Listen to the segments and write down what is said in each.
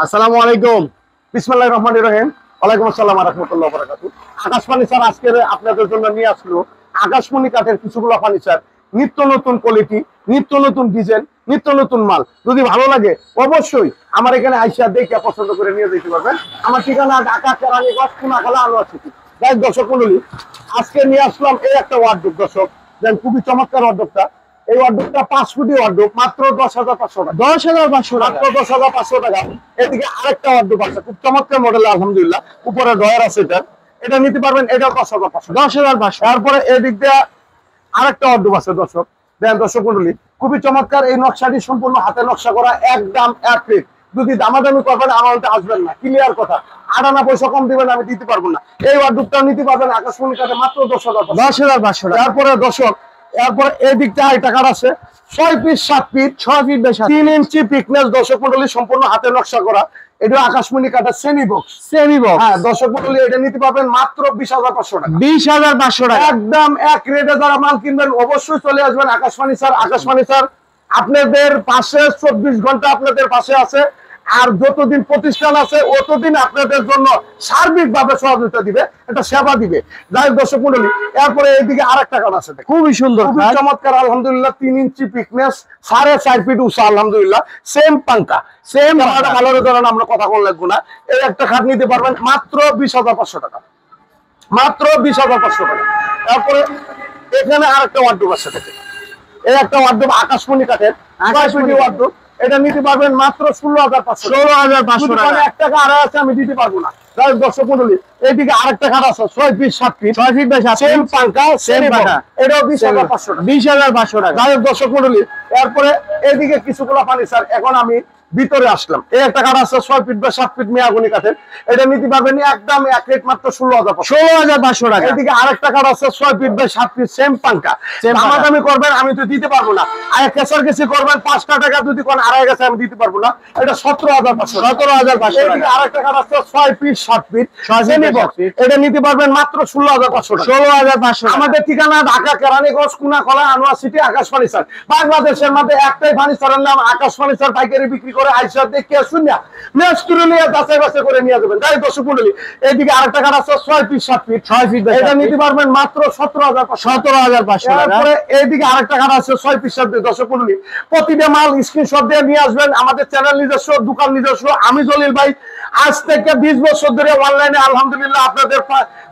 আসসালামু আলাইকুম। বিসমিল্লাহির রহমানির রহিম। ওয়ালাইকুম আসসালাম ওয়া রাহমাতুল্লাহি ওয়া বারাকাতুহু। আকাশ ফার্নিচার আজকে আপনাদের জন্য নিয়ে আসলো আকাশমণি কাঠের কিছুগুলো ফার্নিচার, নিত্য নতুন কোয়ালিটি, নিত্য নতুন ডিজাইন, নিত্য নতুন মাল। যদি ভালো লাগে অবশ্যই আমার এখানে আইসা দেখে পছন্দ করে নিয়ে যেতে পারবেন। আমার ঠিকানা ঢাকা কেরানীগঞ্জ কোনাখালা আনোয়ার সিটি। যাই দর্শক মণ্ডলী, আজকে নিয়ে আসলাম এই একটা ওয়ার্ডরোব। দর্শক দেন, খুবই চমৎকার ওয়ার্ডরোবটা। এই ওয়ার্ডরোবটা 5 ফুটি ওয়ার্ডরোব, মাত্র 10,500 টাকা। 10,500 টাকা। মাত্র 10,500 টাকা। এদিকে আরেকটা ওয়ার্ডরোব আছে, খুব চমৎকার মডেল, আলহামদুলিল্লাহ। উপরে ডয়ার আছে, এটা নিতে পারবেন, এটা 10,500। 10,500। তারপরে এদিক দিয়ে আরেকটা ওয়ার্ডরোব আছে দর্শক। দেন দর্শক মণ্ডলী, খুবই চমৎকার। এই নকশাটি সম্পূর্ণ হাতে নকশা করা, একদম এক রেট। যদি দামাদামি করবেন আমার আসবেন না, ক্লিয়ার কথা। আটানা পয়সা কম দিবেন, আমি দিতে পারবো না। এই ওয়ার্ডরোবটা নিতে পারবেন আকাশমণি কাঠে মাত্র 10,500। 10,500 টাকা। তারপরে দর্শক, এরপর এই দিকটা টাকার আছে 6 ফিট 7 ফিট 6 ফিট বাই 7 3 ইঞ্চি পিকনেস। দর্শক মণ্ডলী, সম্পূর্ণ হাতে নকশা করা। এটা আকাশমণি কাঠের সেমি বক্স। Semi box. হ্যাঁ দর্শক মণ্ডলী, এটা নিতে পারবেন মাত্র 20,500 টাকা। 20,500 টাকা। একদম এক রেটে যারা মাল কিনবেন অবশ্যই চলে আসবেন আকাশ ফার্নিচার। আকাশ ফার্নিচার আপনাদের পাশে 24 ঘন্টা আপনাদের পাশে আছে। আর যতদিন প্রতিষ্ঠান আছে ততদিন আপনাদের জন্য সার্বিক ভাবে সহযোগিতা দিবে, একটা সেবা দিবে। যাই দর্শক মণ্ডলী, এরপরে এইদিকে আরেকটা কাঠ আছে, খুবই সুন্দর, খুবই চমৎকার, আলহামদুলিল্লাহ। 3 ইঞ্চি পিকনেস, 4.5 ফিট উঁচা, আলহামদুলিল্লাহ। সেম পাঙ্কা, সেম কালারের ধরেন, আমরা কথা বল লাগবো না। এই একটা খাট নিতে পারবেন মাত্র 20,500 টাকা। মাত্র 20,500 টাকা। তারপরে এখানে আরেকটা ওয়ার্ডরোব আছে, দেখেন। এই একটা ওয়ার্ডরোব আকাশমণি কাঠের, আকাশমণি ওয়ার্ডরোব। এটা নিতে পারবেন মাত্র 16,500। 16,500 টাকা। 1 টাকা আড়াই আছে, আমি দিতে পারবো না। তাই দর্শক মণ্ডলী, এইদিকে আরেকটা খাট আছে 6 feet 7 feet 6 feet by 7 same feet. পাঙ্কা, সেম পাঙ্কা। এটাও 20,500 টাকা। 20,500 টাকা। যাই হোক দর্শক মণ্ডলী, এরপরে এদিকে কিছুগুলো ফার্নিচার। এখন আমি ভিতরে আসলাম। এই একটা কাঠ আছে 6 ফিট বা 7 ফিট মেয়াগুনি কাঠের। এটা নিতে পারবেন একদম এক রেট মাত্র 16,500 টাকা। এদিকে আরেকটা কাঠ আছে 6 ফিট বা 7 ফিট সেম পাঙ্কা। দামাদামি করবেন, আমি তো দিতে পারবো না। আর কেসারকেসি করবেন 5টা টাকা যদি কোন আড়াই গেছে, আমি দিতে পারবো না। এটা 17,500। 17,500 এদিকে টাকা। আরেকটা কাঠ আছে 6 ফিট 7 ফিট 6 ফিট সেমি by 7 বক্স। ফিট। এটা নিতে পারবেন মাত্র 16,500 টাকা। 16,500 টাকা। আমাদের ঠিকানা ঢাকা কেরানীগঞ্জ কোনাখালা আনোয়ার সিটি, আকাশ ফার্নিচার। বাংলাদেশের মধ্যে একটাই ফার্নিচারের নাম আকাশ ফার্নিচার। পাইকারি বিক্রি করে আইসা দেখে শুনিয়া মেস্তুরি নিয়ে যাচাই বাছাই করে নিয়ে যাবেন। তাই দর্শক মণ্ডলী, এইদিকে আরেকটা কাঠ আছে 6 ফিট 7 ফিট 6 ফিট বাই 7 এটা ফিট। নিতে পারবেন মাত্র 17,500। 17,500 টাকা। তারপরে এইদিকে আরেকটা কাঠ আছে 6 ফিট 7 ফিট। দর্শক মণ্ডলী, প্রতিটা মাল স্ক্রিনশট দিয়ে নিয়ে আসবেন। আমাদের চ্যানেল নিজস্ব, দোকান নিজস্ব। আমি জলিল ভাই আজ থেকে 20 বছর ধরে অনলাইনে আলহামদুলিল্লাহ আপনাদের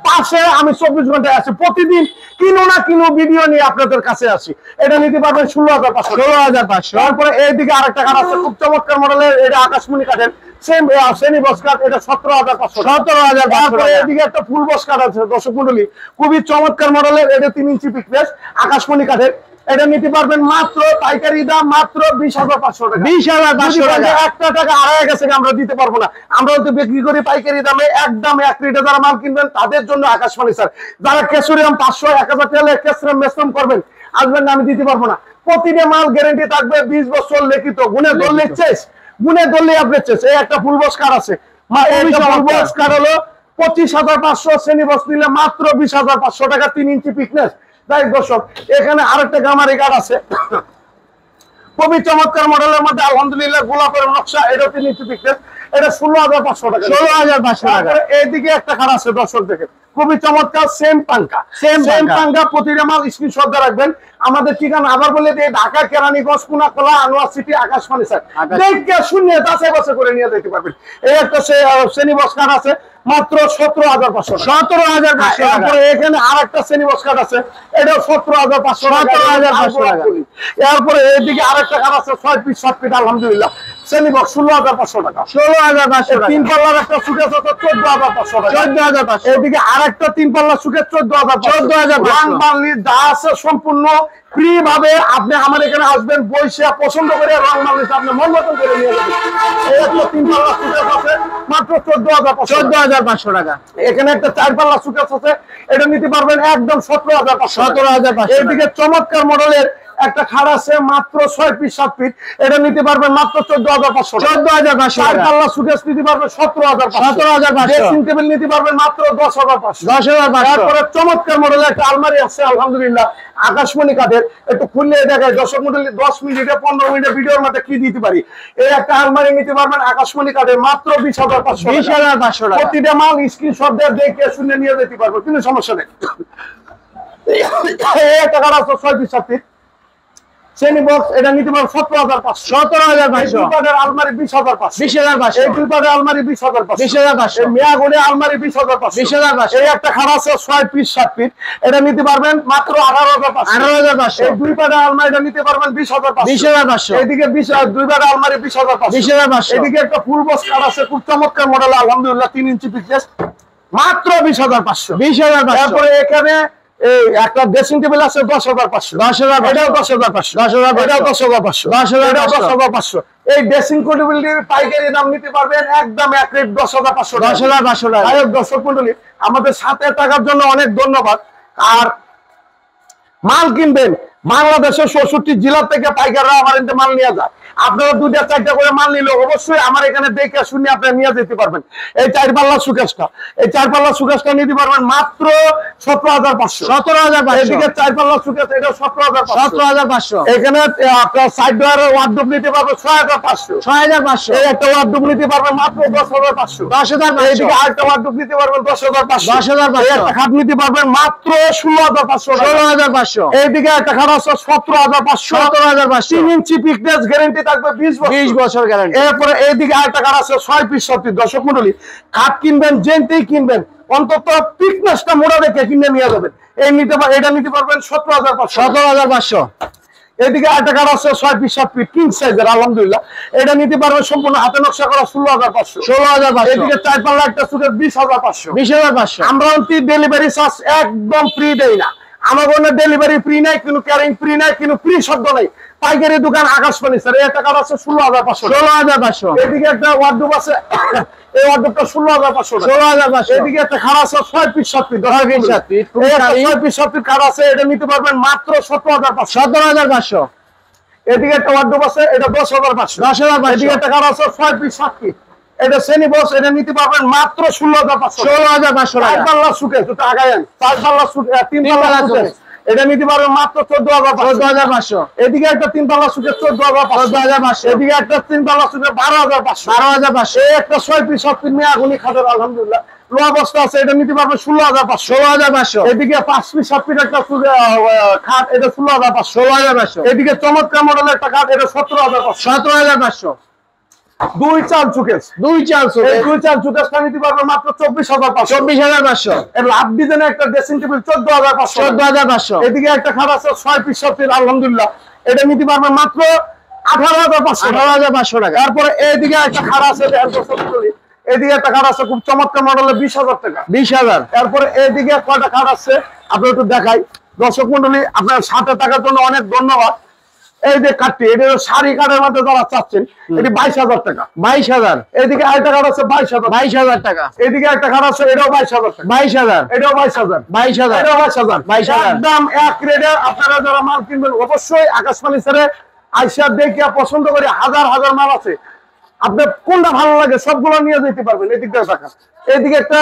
পাশে আমি 24 ঘন্টায় আছি। প্রতিদিন কিনো না কিনো ভিডিও নিয়ে আপনাদের কাছে আসি। এটা নিতে পারবেন 16,500। 16,500। তারপরে এইদিকে আরেকটা কাঠ আছে খুব চমৎকার মডেলের, এটা আকাশমণি কাঠের সেম শ্রেণী বক্স কাঠ। এটা 17,500। 17,500 তারপরে টাকা। এদিকে একটা ফুল বক্স কাঠ আছে দর্শক মণ্ডলী, খুবই চমৎকার মডেলের। এটা 3 ইঞ্চি পিকনেস, আকাশমণি কাঠের। এটা নিতে পারবেন মাত্র পাইকারি দাম মাত্র 20,500 টাকা। 20,500 টাকা। 1 টাকা আড়াই গেছে, আমরা দিতে পারবো না। আমরা তো বিক্রি করি পাইকারি দামে, একদম এক রেটে। যারা মাল কিনবেন তাদের জন্য আকাশ ফার্নিচার। যারা কেশরিয়াম 500 1000 টাকা কেশরিয়াম মেসরাম করবেন, আসবেন না, আমি দিতে পারবো না। প্রতিটা মাল গ্যারান্টি থাকবে 20 বছর লিখিত। গুনে ধরলে চেস, গুনে ধরলে আপনি চেস। এই একটা ফুল বক্স কাঠ আছে, ফুল বক্স কাঠ হলো 25,500। শ্রেণী বক্স নিলে মাত্র 20,500 টাকা, 3 ইঞ্চি পিকনেস। তাই দর্শক, এখানে আরেকটা গামারি কাঠ আছে খুবই চমৎকার মডেলের মধ্যে, আলহামদুলিল্লাহ, গোলাপের নকশা। এটা 3 ইঞ্চি পিকনেস। এটা 16,500 টাকা। 16,500 টাকা। এইদিকে একটা খাট আছে দর্শক, দেখেন, খুবই চমৎকার সেম পাঙ্কা। সেম পাঙ্কা। প্রতিটা মাল স্ক্রিনশট দিয়ে রাখবেন। আমাদের ঠিকানা আবার বলে দিয়ে ঢাকা কেরানীগঞ্জ কোনাখালা আনোয়ার সিটি, আকাশ ফার্নিচার। দেখে শুনে যাচাই বাছাই করে নিয়ে যেতে পারবেন। এই একটা শ্রেণী বক্স কাঠ আছে মাত্র 17,500। 17,500 টাকা। তারপরে এখানে আরেকটা শ্রেণী বক্স কাঠ আছে, এটা 17,500। 17,500 টাকা। এরপরে এইদিকে আরেকটা কাঠ আছে 6 ফিট 7 ফিট, আলহামদুলিল্লাহ, শ্রেণী বক্স 16,500 টাকা। 16,500 টাকা। 3 পাল্লার একটা সুকেস আছে 14,500 টাকা। 14,500। এদিকে আরেকটা 3 পাল্লা সুকেস 14,500। 14,500। রং বানলি যা আছে সম্পূর্ণ ফ্রি ভাবে আপনি আমার এখানে আসবেন, বইসা পছন্দ করে রং বানলি আপনি মন মতন করে নিয়ে যাবেন। এই একটা 3 পাল্লা সুকেস আছে মাত্র 14,500। 14,500 টাকা। এখানে একটা 4 পাল্লা সুকেস আছে, এটা নিতে পারবেন একদম 17,500। 17,500। এইদিকে চমৎকার মডেলের একটা খাট আছে মাত্র 6 ফিট 7 ফিট, এটা নিতে পারবেন মাত্র 14,500 টাকা। 14,500 চার টাকা। পাল্লা সুকেস নিতে পারবেন 17,500। 17,500। ড্রেসিং টেবিল নিতে পারবেন মাত্র 10,500। 10,500। তারপরে চমৎকার মডেলের একটা আলমারি আছে আলহামদুলিল্লাহ আকাশমণি কাঠের, একটু খুললে দেখায় দর্শক মন্ডলী 10 মিনিটে 15 মিনিটে ভিডিওর মধ্যে কি দিতে পারি। এই একটা আলমারি নিতে পারবেন আকাশমণি কাঠের মাত্র 20,500। 20,500 টাকা। প্রতিটা মাল স্ক্রিনশট দিয়ে দেখে শুনে নিয়ে যেতে পারবো, কোনো সমস্যা নেই। এই একটা কাঠ আছে 6 ফিট 7 ফিট শ্রেণী বক্স, এটা নিতে পারবো 17,500। 17,500। এই দুই পাটের আলমারি 20,500। 20,500। এই দুই পাটের আলমারি 20,500। 20,500। এই মেয়াগুড়ি আলমারি 20,500। 20,500। এই একটা খাট আছে 6 ফিট 7 ফিট, এটা নিতে পারবেন মাত্র 18,500। 18,500। এই দুই পাটের আলমারি এটা নিতে পারবেন 20,500। 20,500। এইদিকে 20 দুই পাটের আলমারি 20,500। 20,500। এদিকে একটা ফুল বক্স কাঠ আছে খুব চমৎকার মডেল আলহামদুলিল্লাহ 3 ইঞ্চি পিকনেস মাত্র 20,500। 20,500। তারপরে এখানে এই একটা ড্রেসিং টেবিল আছে 10,500। 10,500। এটাও 10,500। 10,500। এটাও 10,500। 10,500। এটাও 10,500। এই ড্রেসিং টেবিলটির পাইকারি দাম নিতে পারবেন একদম এক রেট 10,500 টাকা। 10,500 টাকা। আয়োগ দর্শক মণ্ডলী আমাদের সাথে থাকার জন্য অনেক ধন্যবাদ। আর মাল কিনবেন বাংলাদেশের 64 জেলা থেকে পাইকাররা আমার এখানে মাল নিয়ে যায়। আপনারা 2-4টা করে মাল নিলে অবশ্যই আমার এখানে দেখে শুনে আপনারা নিয়ে যেতে পারবেন। এই 4 পাল্লা সুকেশটা, এই 4 পাল্লা সুকেশটা নিতে পারবেন মাত্র 17,500। 17,500। এদিকে 4 পাল্লা সুকেশ এটা 17,500। 17,500। এখানে আপনার সাইড ডোরের ওয়ার্ডরোব নিতে পারবেন 6,500। 6,500। এই একটা ওয়ার্ডরোব নিতে পারবেন মাত্র 10,500। 10,500। এইদিকে আরেকটা ওয়ার্ডরোব নিতে পারবেন 10,500। 10,500। এই একটা খাট নিতে পারবেন মাত্র 16,500 টাকা। 16,500। এইদিকে একটা খাট আছে 17,500। 17,500। 3 ইঞ্চি পিকনেস গ্যারান্টি থাকবে 20 বছর। 20 বছর গ্যারান্টি। এরপরে এইদিকে আরেকটা খাট আছে 6 ফিট 7 ফিট। দর্শক মণ্ডলী খাট কিনবেন যেনতেই কিনবেন অন্তত পিকনেসটা মোড়া দেখে কিনে নিয়ে যাবেন। এই নিতে এটা নিতে পারবেন 17,500। 17,500। এদিকে আরেকটা কাঠ আছে 6 ফিট 7 ফিট কিং সাইজের আলহামদুলিল্লাহ, এটা নিতে পারবে সম্পূর্ণ হাতে নকশা করা 16,500। 16,500। এদিকে 4 পাল্লা একটা সুটের 20,500। 20,500। আমরা ডেলিভারি চার্জ একদম ফ্রি দেই না, আমার কোনো ডেলিভারি ফ্রি নাই, কোনো ক্যারিং ফ্রি নাই, কোনো ফ্রি শব্দ নাই। পাইকারি দোকান আকাশবাণী স্যার, এই একটা কাঠ আছে 16,500। 16,500। এদিকে একটা ওয়ার্ডরোব আছে, এই ওয়ার্ডরোবটা 16,500। 16,500। এদিকে একটা খাট আছে 6 ফিট 7 ফিট। 6 feet 7 fit. এই একটা 6 ফিট 7 ফিট খাট আছে, এটা নিতে পারবেন মাত্র 17,500। 17,500। এদিকে একটা ওয়ার্ডরোব আছে, এটা 10,500। 10,500। এদিকে একটা কাঠ আছে 6 ফিট 7 ফিট, এটা শ্রেণী বক্স, এটা নিতে পারবেন মাত্র 16,500। 16,500 4 টাকা। পাল্লা সুকেস, দুটো আগায়েন 4 পাল্লা সুকেস, 3 পাল্লা সুকেস, এটা নিতে পারবেন মাত্র 14,500। 14,500। এদিকে একটা 3 পাল্লা সুকেস 14,500। 14,500। এদিকে একটা 3 পাল্লা সুকেস 12,500। 12,500। এই একটা 6 ফিট 7 ফিট মেয়ে আগুনি খাটের আলহামদুলিল্লাহ লোহা বস্তা আছে, এটা নিতে পারবেন 16,500। 16,500। এদিকে 5 ফিট 7 ফিট একটা খাট, এটা 16,500। 16,500। এদিকে চমৎকার মডেলের একটা খাট, এটা 17,500। 17,500। 2 চাল সুকেস, 2 চাল এই 2 চাল সুকেসটা নিতে পারবেন মাত্র 24,500। 24,500। এর লাভ ডিজাইনের একটা ড্রেসিং টেবিল 14,500। 14,500। এদিকে একটা খাট আছে 6 ফিট 7 ফিট আলহামদুলিল্লাহ, এটা নিতে পারবেন মাত্র 18,500। 18,500 টাকা। তারপরে এইদিকে একটা খাট আছে, এদিকে একটা খাট আছে খুব চমৎকার মডেলের 20,000 টাকা। 20,000। তারপরে এইদিকে কয়টা খাট আছে আপনি একটু দেখাই দর্শক মন্ডলী, আপনার সাথে থাকার জন্য অনেক ধন্যবাদ। এই যে কাঠটি, এটা শাড়ি কাঠের মধ্যে যারা চাচ্ছেন, এটি 22,000 টাকা। 22,000। এইদিকে আরেকটা খাট আছে 22,000। 22,000 টাকা। এদিকে একটা খাট আছে, এটাও 22,000 টাকা। 22,000। এটাও 22,000। 22,000। এটাও 22,000। 22,000। একদম এক রেটে আপনারা যারা মাল কিনবেন অবশ্যই আকাশবাণী স্যারে আইসা দেখে পছন্দ করে হাজার হাজার মাল আছে, আপনার কোনটা ভালো লাগে সবগুলো নিয়ে যেতে পারবেন। এদিকটা টাকা, এদিকে একটা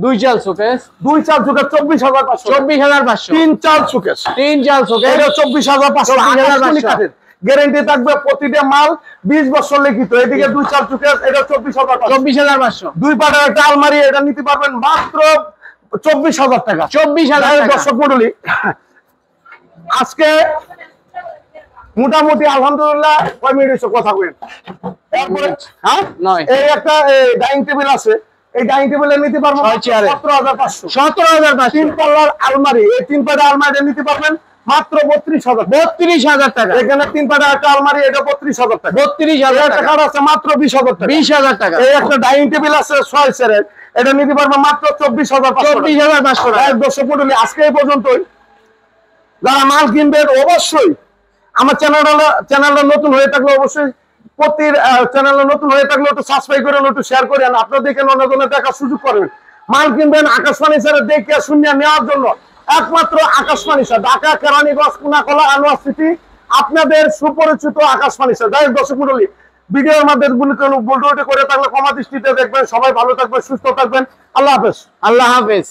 2 চাল শোকেস। 2 চাল সুকেস 24,500। 24,500। 3 চাল সুকেস, 3 চাল শোকেস। এটা 24,500। 24,500 গ্যারান্টি থাকবে প্রতিটা মাল 20 বছর লিখিত। এদিকে 2 চাল সুকেস, এটা 24,500। 24,500। 2 পাটের একটা আলমারি, এটা নিতে পারবেন মাত্র 24,000 টাকা। 24,000 টাকা। দর্শক মণ্ডলী আজকে মোটামুটি আলহামদুলিল্লাহ কয় মিনিট হয়েছে কথা বলেন, হ্যাঁ 9। এই একটা ডাইনিং টেবিল আছে, এই ডাইনিং টেবিলে নিতে পারবেন 17,500। 17,500। 3 পাল্লার আলমারি, এই 3 পাল্লার আলমারি নিতে পারবেন মাত্র 32,000। 32,000 টাকা। এখানে 3 পাল্লার একটা আলমারি, এটা 32,000 টাকা। 32,000 একটা টাকা। কাঠ আছে মাত্র 20,000 টাকা। 20,000 টাকা। এই একটা ডাইনিং টেবিল আছে 6 সেরের, এটা নিতে পারবেন মাত্র 24,500। 24,500 টাকা। দর্শক মণ্ডলী আজকে এই পর্যন্তই। যারা মাল কিনবেন অবশ্যই আমার চ্যানেলটা নতুন হয়ে থাকলে অবশ্যই চ্যানেলটা নতুন হয়ে থাকলে একটু সাবস্ক্রাইব করেন, একটু শেয়ার করেন, আপনার দেখে অন্যজনের দেখার সুযোগ করবেন। মাল কিনবেন আকাশবাণী স্যারের দেখে শুনে নেওয়ার জন্য একমাত্র আকাশবাণী স্যার, ঢাকা কেরানীগঞ্জ কোনাকলা আনোয়ার সিটি, আপনাদের সুপরিচিত আকাশবাণী স্যার। যাই হোক দর্শক মণ্ডলী, ভিডিওর মাধ্যমে ভুল করে থাকলে ক্ষমা দৃষ্টিতে দেখবেন। সবাই ভালো থাকবেন, সুস্থ থাকবেন। আল্লাহ হাফেজ। আল্লাহ হাফেজ।